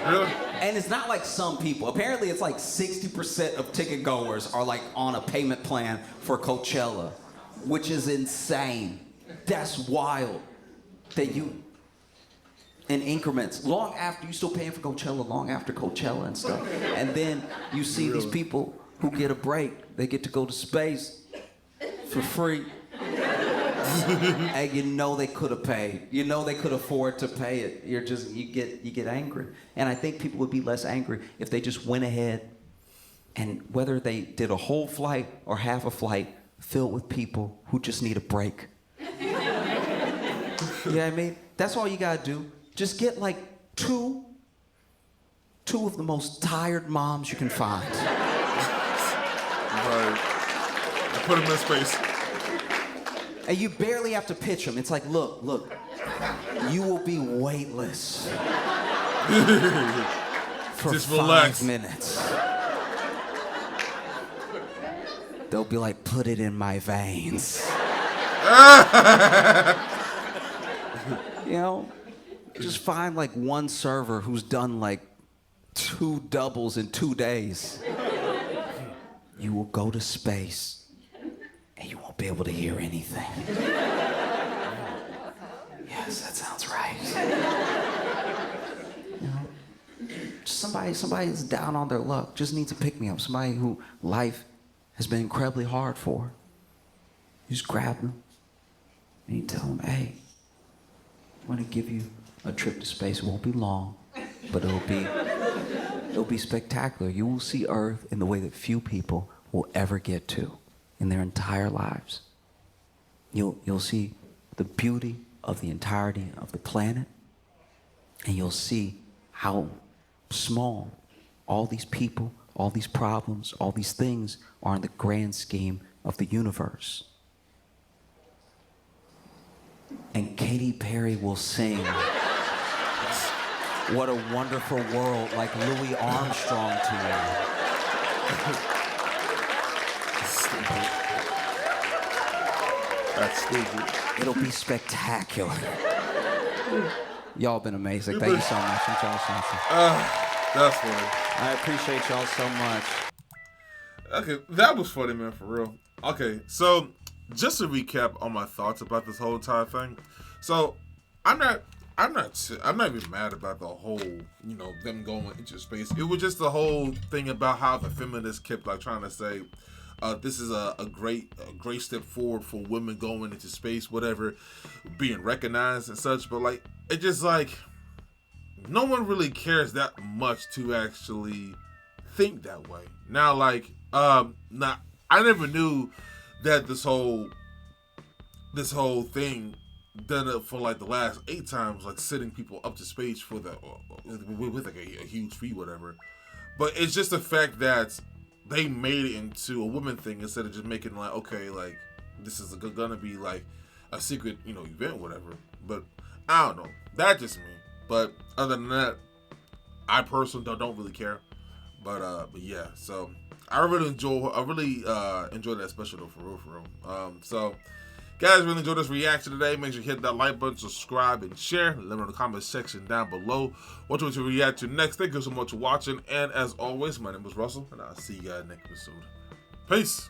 Really? And it's not like some people. Apparently it's like 60% of ticket goers are like on a payment plan for Coachella, which is insane. That's wild. That you, in increments, long after, you still paying for Coachella, long after Coachella and stuff. And then you see these people who get a break. They get to go to space for free. And you know they could have paid. You know they could afford to pay it. You get angry. And I think people would be less angry if they just went ahead, and whether they did a whole flight or half a flight filled with people who just need a break. You know what I mean? That's all you gotta do. Just get like two of the most tired moms you can find. Right. I put them in space. And you barely have to pitch them. It's like, look, you will be weightless for just 5 relax. minutes. They'll be like, put it in my veins. You know, just find like one server who's done like 2 doubles in 2 days. You will go to space and you won't be able to hear anything. Yes, that sounds right. You know, just somebody who's down on their luck, just needs to pick me up. Somebody who life has been incredibly hard for. You just grab them and you tell them, hey, I'm gonna give you a trip to space. It won't be long, but it'll be spectacular. You will see Earth in the way that few people will ever get to. in their entire lives. You'll see the beauty of the entirety of the planet, and you'll see how small all these people, all these problems, all these things are in the grand scheme of the universe. And Katy Perry will sing "What a Wonderful World" like Louis Armstrong to you. That's stupid. It'll be spectacular. Y'all been amazing. Thank you so much. I'm Josh Johnson. That's funny. I appreciate y'all so much. Okay, that was funny, man, for real. Okay, so just to recap on my thoughts about this whole entire thing. So I'm not even mad about the whole, them going into space. It was just the whole thing about how the feminists kept like trying to say, this is a great step forward for women going into space, whatever, being recognized and such. But like, it just like, no one really cares that much to actually think that way. Now, like, now I never knew that this whole thing done it for like the last 8 times, like sending people up to space for with like a huge fee, whatever. But it's just the fact that they made it into a woman thing instead of just making like, okay, like this is gonna be like a secret, event, whatever. But I don't know. That's just me. But other than that, I personally don't really care. But yeah. So I really enjoyed that special though, for real. So guys, really enjoyed this reaction today. Make sure you hit that like button, subscribe, and share. Let me know in the comment section down below what you want to react to next. Thank you so much for watching. And as always, my name is Russell, and I'll see you guys next episode. Peace.